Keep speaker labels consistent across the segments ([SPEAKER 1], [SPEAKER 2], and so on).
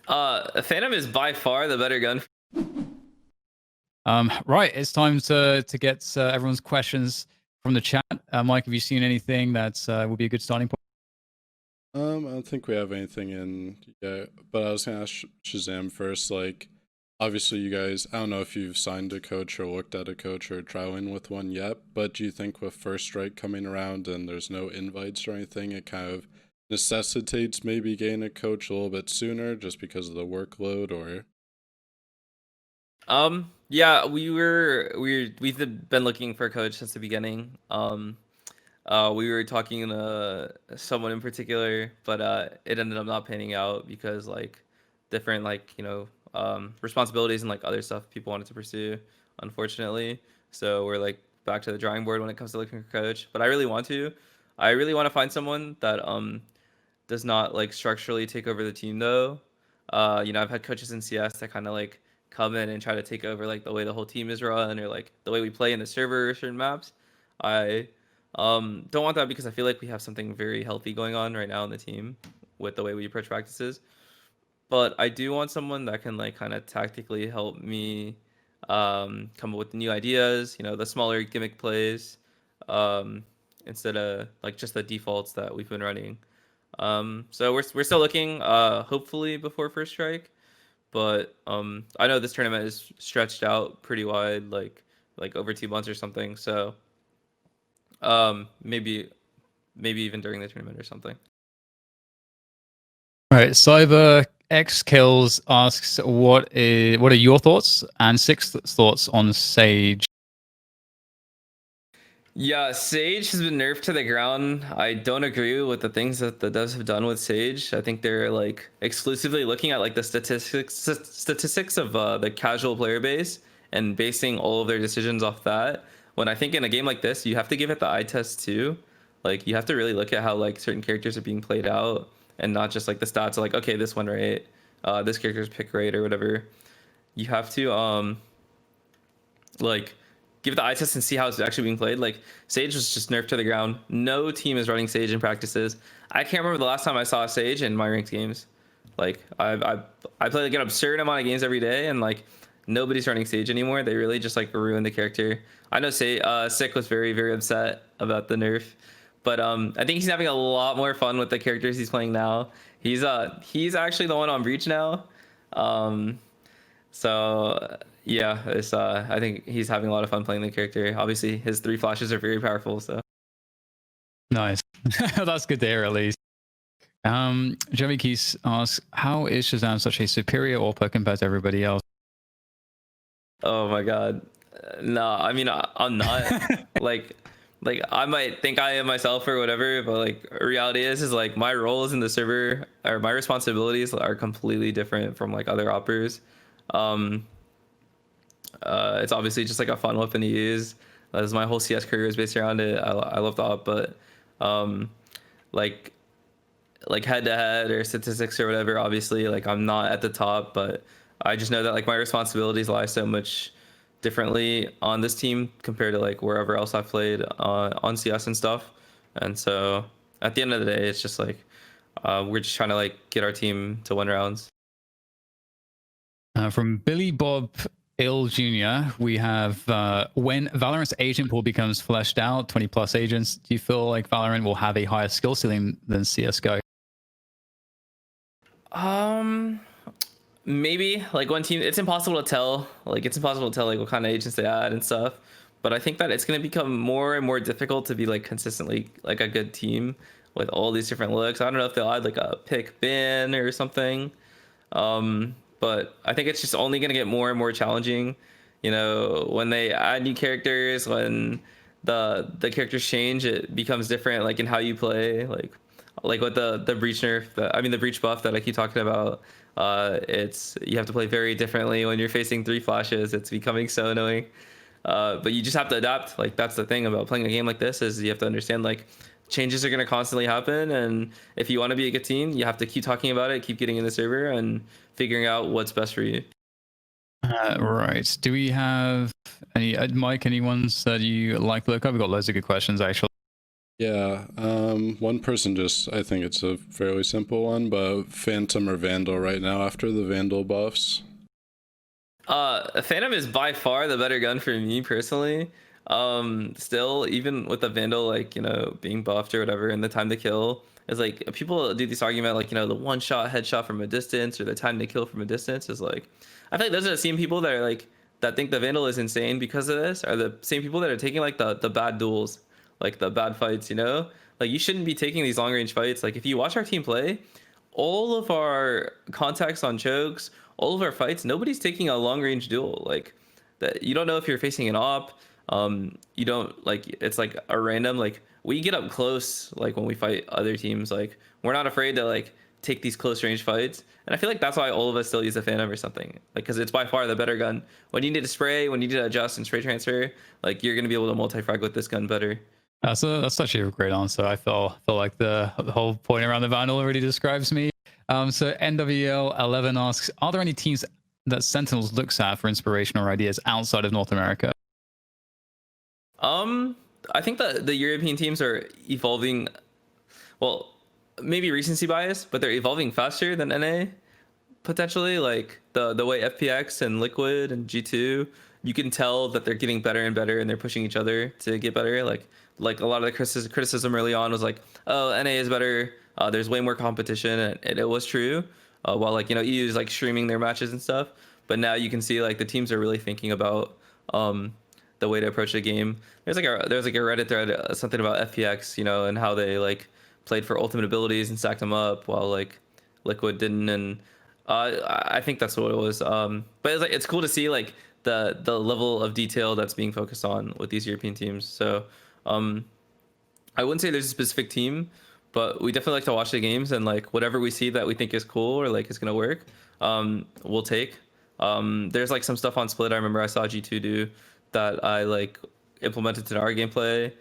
[SPEAKER 1] Phantom is by far the better gun.
[SPEAKER 2] Right, it's time to get everyone's questions from the chat. Mike, have you seen anything that would be a good starting point?
[SPEAKER 3] I don't think we have anything in yet, but I was gonna ask Shazam first. Like, obviously, you guys, I don't know if you've signed a coach or looked at a coach or trialing with one yet, but do you think with First Strike coming around and there's no invites or anything, it kind of necessitates maybe getting a coach a little bit sooner just because of the workload, or?
[SPEAKER 1] Yeah, we've been looking for a coach since the beginning. We were talking to someone in particular, but it ended up not panning out because like different responsibilities and like other stuff people wanted to pursue, unfortunately. So we're like back to the drawing board when it comes to looking for a coach. But I really want to find someone that does not like structurally take over the team though. I've had coaches in CS that kind of like come in and try to take over like the way the whole team is run or like the way we play in the server or certain maps. I don't want that because I feel like we have something very healthy going on right now in the team with the way we approach practices. But I do want someone that can like kind of tactically help me come up with new ideas, the smaller gimmick plays, um, instead of like just the defaults that we've been running. So we're still looking, hopefully before first strike, but I know this tournament is stretched out pretty wide, like over 2 months or something. So maybe even during the tournament or something.
[SPEAKER 2] All right, Cyber X Kills asks, what are your thoughts and Six's thoughts on Sage?
[SPEAKER 1] Yeah, Sage has been nerfed to the ground. I don't agree with the things that the devs have done with Sage. I think they're like exclusively looking at like the statistics of the casual player base and basing all of their decisions off that. When I think in a game like this, you have to give it the eye test too. Like you have to really look at how like certain characters are being played out and not just like the stats of like, okay, this one right, this character's pick rate or whatever. You have to like give it the eye test and see how it's actually being played. Like Sage was just nerfed to the ground. No team is running Sage in practices. I can't remember the last time I saw Sage in my ranked games. Like I play like an absurd amount of games every day, and like nobody's running Sage anymore. They really just like ruined the character. I know Sick was very upset about the nerf, but I think he's having a lot more fun with the characters he's playing now. He's actually the one on Breach now. Um, so yeah, it's I think he's having a lot of fun playing the character. Obviously, his 3 flashes are very powerful. So
[SPEAKER 2] Nice. That's good to hear, at least. Jeremy Keys asks, how is Shazam such a superior AWPer compared to everybody else?
[SPEAKER 1] oh my god, no, I mean I'm not like I might think I am myself or whatever, but like reality is like my roles in the server or my responsibilities are completely different from like other operators. Um, it's obviously just like a fun weapon to use. As my whole CS career is based around it. I love the op, but um, like head to head or statistics or whatever, obviously like I'm not at the top, but I just know that like my responsibilities lie so much differently on this team compared to like wherever else I've played on CS and stuff. And so at the end of the day, it's just like we're just trying to like get our team to win rounds.
[SPEAKER 2] From Billy Bob Ill Jr., we have when Valorant's agent pool becomes fleshed out, 20 plus agents, do you feel like Valorant will have a higher skill ceiling than CSGO?
[SPEAKER 1] Maybe like one team, it's impossible to tell. Like it's impossible to tell like what kind of agents they add and stuff. But I think that it's gonna become more and more difficult to be like consistently like a good team with all these different looks. I don't know if they'll add like a pick bin or something. But I think it's just only gonna get more and more challenging. When they add new characters, when the characters change, it becomes different. Like in how you play, like with the breach nerf. The breach buff that I keep talking about. It's you have to play very differently when you're facing 3 flashes. It's becoming so annoying. But you just have to adapt. Like that's the thing about playing a game like this is you have to understand like changes are going to constantly happen, and if you want to be a good team, you have to keep talking about it, keep getting in the server, and figuring out what's best for you.
[SPEAKER 2] Right. Do we have any, Mike, any ones that you like to look up? We've got loads of good questions, actually.
[SPEAKER 3] Yeah, one person just, I think it's a fairly simple one, but Phantom or Vandal right now after the Vandal buffs.
[SPEAKER 1] Phantom is by far the better gun for me personally. Still, even with the Vandal, like, being buffed or whatever, and the time to kill is like, people do this argument, like, the one shot headshot from a distance or the time to kill from a distance is like, I think those are the same people that are like, that think the Vandal is insane because of this, are the same people that are taking like the bad duels, like the bad fights, like you shouldn't be taking these long range fights. Like if you watch our team play, all of our contacts on chokes, all of our fights, nobody's taking a long range duel. Like that, you don't know if you're facing an op. You don't like, it's like a random, like we get up close, like when we fight other teams, like we're not afraid to like take these close range fights. And I feel like that's why all of us still use a Phantom or something, like because it's by far the better gun. When you need to spray, when you need to adjust and spray transfer, like you're gonna be able to multi-frag with this gun better.
[SPEAKER 2] So that's actually a great answer. I feel like the whole point around the Vandal already describes me. So NWL11 asks, are there any teams that Sentinels looks at for inspiration or ideas outside of North America?
[SPEAKER 1] I think the European teams are evolving. Well, maybe recency bias, but they're evolving faster than NA potentially. Like the way FPX and Liquid and G2, you can tell that they're getting better and better, and they're pushing each other to get better. Like a lot of the criticism early on was like, oh, NA is better. There's way more competition, and it was true. While like EU is like streaming their matches and stuff, but now you can see like the teams are really thinking about the way to approach the game. There's like a Reddit thread, something about FPX, and how they like played for ultimate abilities and stacked them up while like Liquid didn't, and I think that's what it was. But it's like it's cool to see like the level of detail that's being focused on with these European teams. So I wouldn't say there's a specific team, but we definitely like to watch the games, and like whatever we see that we think is cool or like is gonna work, we'll take. There's like some stuff on Split I remember I saw G2 do that I like implemented in our gameplay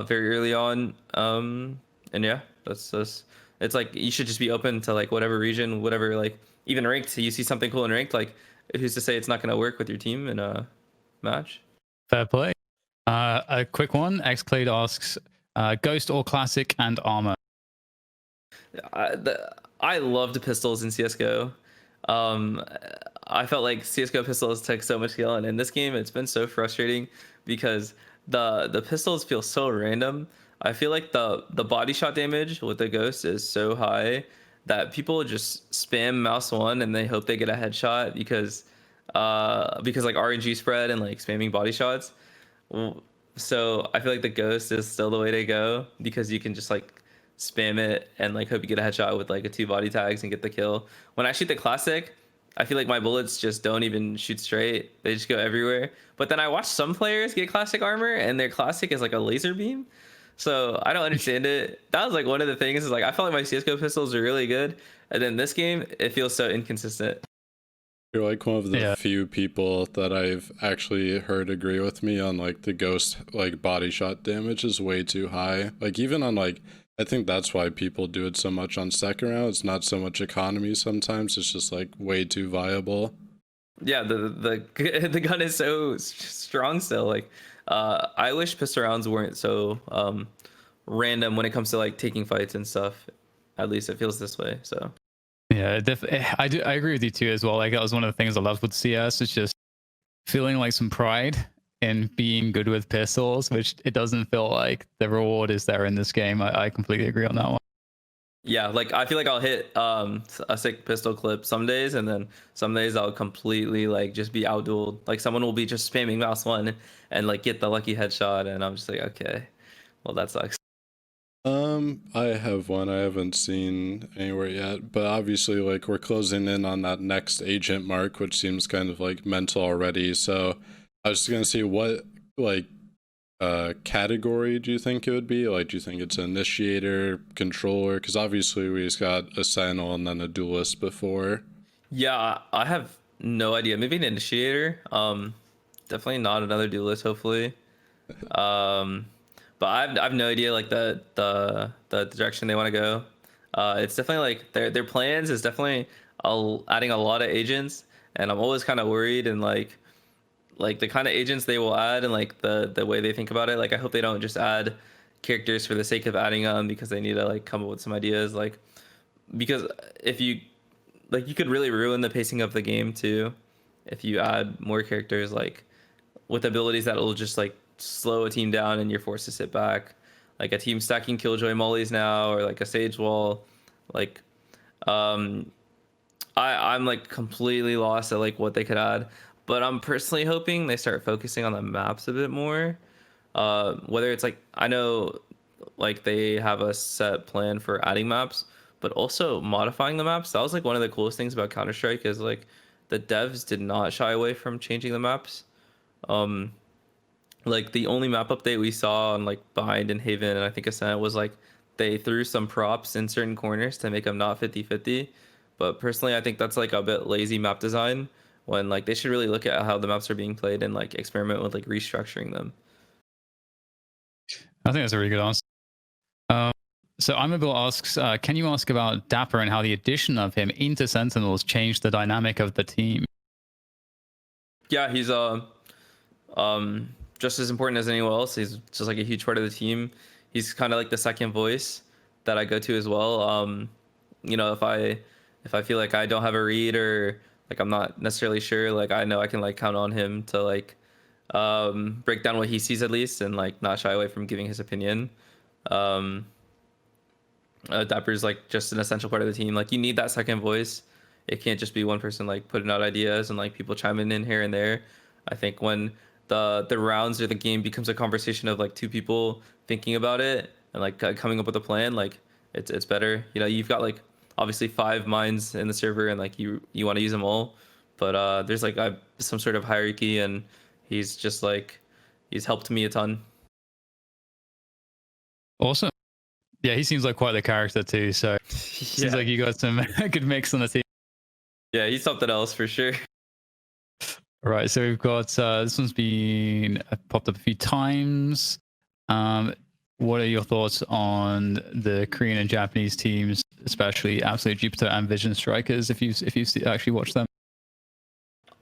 [SPEAKER 1] very early on. And yeah, that's it's like you should just be open to like whatever region, whatever, like even ranked. You see something cool in ranked, like who's to say it's not gonna work with your team in a match?
[SPEAKER 2] Fair play. A quick one. Xclade asks, Ghost or Classic and Armor?
[SPEAKER 1] I loved pistols in CS:GO. Um, I felt like CS:GO pistols took so much skill, and in this game, it's been so frustrating because the pistols feel so random. I feel like the body shot damage with the Ghost is so high that people just spam mouse one and they hope they get a headshot because like RNG spread and like spamming body shots. So I feel like the Ghost is still the way to go because you can just like spam it and like hope you get a headshot with like a 2 body tags and get the kill. When I shoot the Classic, I feel like my bullets just don't even shoot straight. They just go everywhere. But then I watch some players get Classic armor and their Classic is like a laser beam. So I don't understand it. That was like one of the things, is like I felt like my CS:GO pistols are really good, and then this game it feels so inconsistent.
[SPEAKER 3] You're like one of the
[SPEAKER 2] Yeah.
[SPEAKER 3] few people that I've actually heard agree with me on like the Ghost like body shot damage is way too high. Like even on like, I think that's why people do it so much on second round. It's not so much economy sometimes, it's just like way too viable.
[SPEAKER 1] Yeah, the gun is so strong still. Like I wish pistol rounds weren't so random when it comes to like taking fights and stuff. At least it feels this way. So
[SPEAKER 2] Yeah, I agree with you too as well. Like that was one of the things I loved with CS. It's just feeling like some pride in being good with pistols, which it doesn't feel like the reward is there in this game. I completely agree on that one.
[SPEAKER 1] yeah, like I feel like I'll hit a sick pistol clip some days, and then some days I'll completely like just be outdueled. Like someone will be just spamming mouse one and like get the lucky headshot, and I'm just like, okay, well that sucks.
[SPEAKER 3] I have one I haven't seen anywhere yet, but obviously like we're closing in on that next agent mark, which seems kind of like mental already. So I was just gonna see what like category do you think it would be? Like, do you think it's an initiator, controller? Because obviously we just got a sentinel and then a duelist before.
[SPEAKER 1] Yeah, I have no idea. Maybe an initiator. Definitely not another duelist. Hopefully. Um, but I've no idea like the direction they want to go. It's definitely like their plans is definitely adding a lot of agents, and I'm always kind of worried, and like the kind of agents they will add and like the way they think about it. Like I hope they don't just add characters for the sake of adding them because they need to like come up with some ideas. Like because if you like you could really ruin the pacing of the game too if you add more characters like with abilities that will just like slow a team down and you're forced to sit back. Like a team stacking killjoy mollies now or like a sage wall. Like um I'm like completely lost at like what they could add. But I'm personally hoping they start focusing on the maps a bit more. Whether it's like I know like they have a set plan for adding maps, but also modifying the maps. That was like one of the coolest things about Counter-Strike is like the devs did not shy away from changing the maps. Um, like the only map update we saw on like Bind and Haven and I think Ascent was like they threw some props in certain corners to make them not 50-50. But personally, I think that's like a bit lazy map design when like they should really look at how the maps are being played and like experiment with like restructuring them.
[SPEAKER 2] I think that's a really good answer. So Immobil asks, can you ask about Dapper and how the addition of him into Sentinels changed the dynamic of the team?
[SPEAKER 1] Yeah, he's just as important as anyone else. He's just like a huge part of the team. He's kind of like the second voice that I go to as well. You know, if I feel like I don't have a read or like I'm not necessarily sure, like I know I can like count on him to like break down what he sees at least and like not shy away from giving his opinion. Um, Dapper's like just an essential part of the team. Like you need that second voice. It can't just be one person like putting out ideas and like people chiming in here and there. I think when the rounds or the game becomes a conversation of like two people thinking about it and like coming up with a plan, like it's better. You know, you've got like obviously 5 minds in the server and like you want to use them all, but there's like some sort of hierarchy and he's just like he's helped me a ton.
[SPEAKER 2] Awesome. Yeah, he seems like quite the character too. So seems like you got some good mix on the team.
[SPEAKER 1] Yeah, he's something else for sure.
[SPEAKER 2] Right, so we've got this one's been popped up a few times. What are your thoughts on the Korean and Japanese teams, especially Absolute Jupiter and Vision Strikers? If you actually watch them,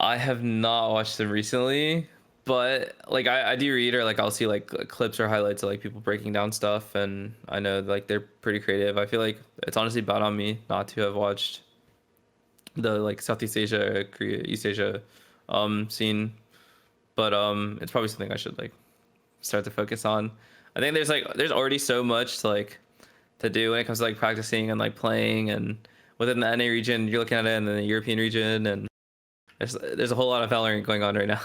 [SPEAKER 1] I have not watched them recently, but like I do read or like I'll see like clips or highlights of like people breaking down stuff, and I know like they're pretty creative. I feel like it's honestly bad on me not to have watched the like Southeast Asia, Korea, East Asia scene, but it's probably something I should like start to focus on. I think there's already so much to like to do when it comes to like practicing and like playing, and within the NA region you're looking at it, and then the European region, and there's a whole lot of Valorant going on right now.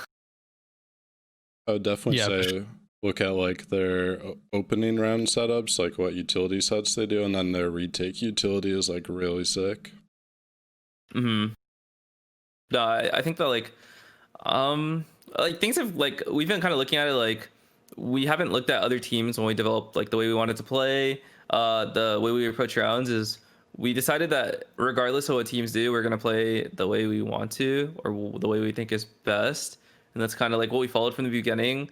[SPEAKER 3] I would definitely say look at like their opening round setups, like what utility sets they do, and then their retake utility is like really sick.
[SPEAKER 1] No, I think that like things have like we've been kind of looking at it like we haven't looked at other teams when we developed like the way we wanted to play. The way we approach rounds is we decided that regardless of what teams do, we're gonna play the way we want to or the way we think is best, and that's kind of like what we followed from the beginning.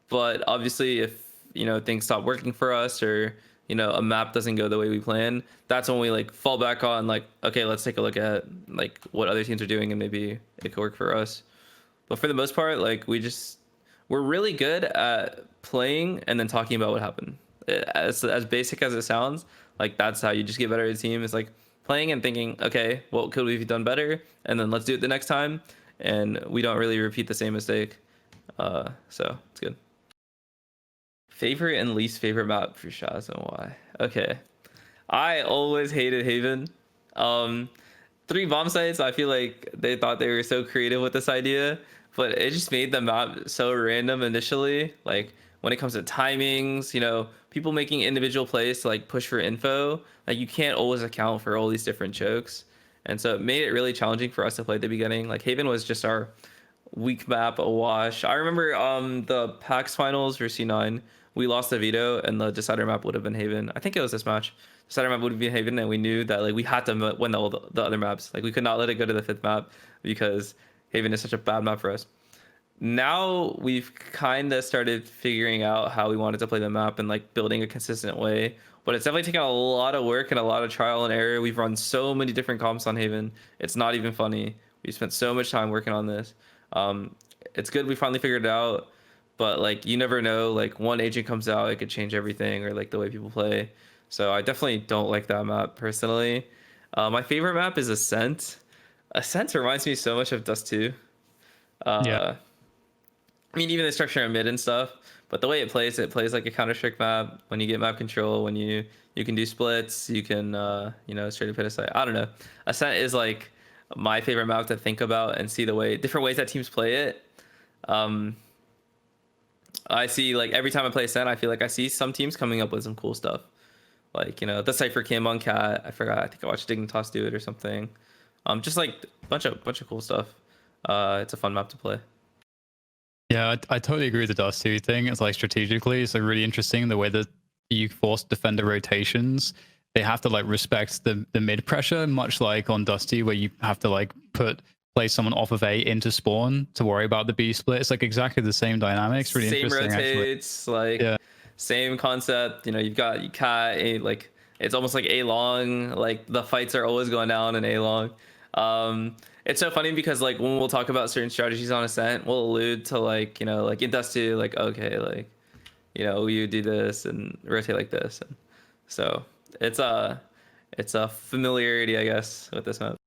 [SPEAKER 1] But obviously, if you know things stop working for us or you know a map doesn't go the way we plan, that's when we like fall back on like okay, let's take a look at like what other teams are doing and maybe it could work for us. But for the most part, like we're really good at playing and then talking about what happened. As basic as it sounds, like that's how you just get better at a team. It's like playing and thinking, okay, what could we have done better, and then let's do it the next time. And we don't really repeat the same mistake. So it's good. Favorite and least favorite map for Shahzam? Why? Okay, I always hated Haven. 3 bomb sites. I feel like they thought they were so creative with this idea, but it just made the map so random initially. Like when it comes to timings, you know, people making individual plays to like push for info. Like you can't always account for all these different chokes, and so it made it really challenging for us to play at the beginning. Like Haven was just our weak map, a wash. I remember the PAX finals for C9. We lost the veto, and the decider map would have been Haven. I think it was this match. Decider map would have been Haven, and we knew that like we had to win the other maps. Like we could not let it go to the 5th map because Haven is such a bad map for us. Now we've kind of started figuring out how we wanted to play the map and like building a consistent way. But it's definitely taken a lot of work and a lot of trial and error. We've run so many different comps on Haven. It's not even funny. We spent so much time working on this. It's good we finally figured it out, but like you never know. Like one agent comes out, it could change everything, or like the way people play. So I definitely don't like that map personally. My favorite map is Ascent. Ascent reminds me so much of Dust 2.
[SPEAKER 2] Yeah.
[SPEAKER 1] I mean, even the structure in mid and stuff, but the way it plays like a Counter-Strike map. When you get map control, when you can do splits, you can you know, straight up hit a site. I don't know. Ascent is like my favorite map to think about and see the way different ways that teams play it. I see, like, every time I play Ascent, I feel like I see some teams coming up with some cool stuff. Like, you know, the Cypher Kim on Cat. I forgot. I think I watched Dignitas do it or something. Just like bunch of cool stuff. It's a fun map to play.
[SPEAKER 2] Yeah, I totally agree with the Dust 2 thing. It's like strategically, it's like really interesting the way that you force defender rotations. They have to like respect the mid pressure, much like on Dusty, where you have to like play someone off of A into spawn to worry about the B split. It's like exactly the same dynamics. Really
[SPEAKER 1] Same
[SPEAKER 2] interesting,
[SPEAKER 1] rotates, like
[SPEAKER 2] Yeah.
[SPEAKER 1] same concept. You know, you've got you cat a like it's almost like A long. Like the fights are always going down in A long. It's so funny because like when we'll talk about certain strategies on Ascent, we'll allude to like, you know, like in Dust 2, like okay, like, you know, you do this and rotate like this, and so it's a familiarity, I guess, with this map.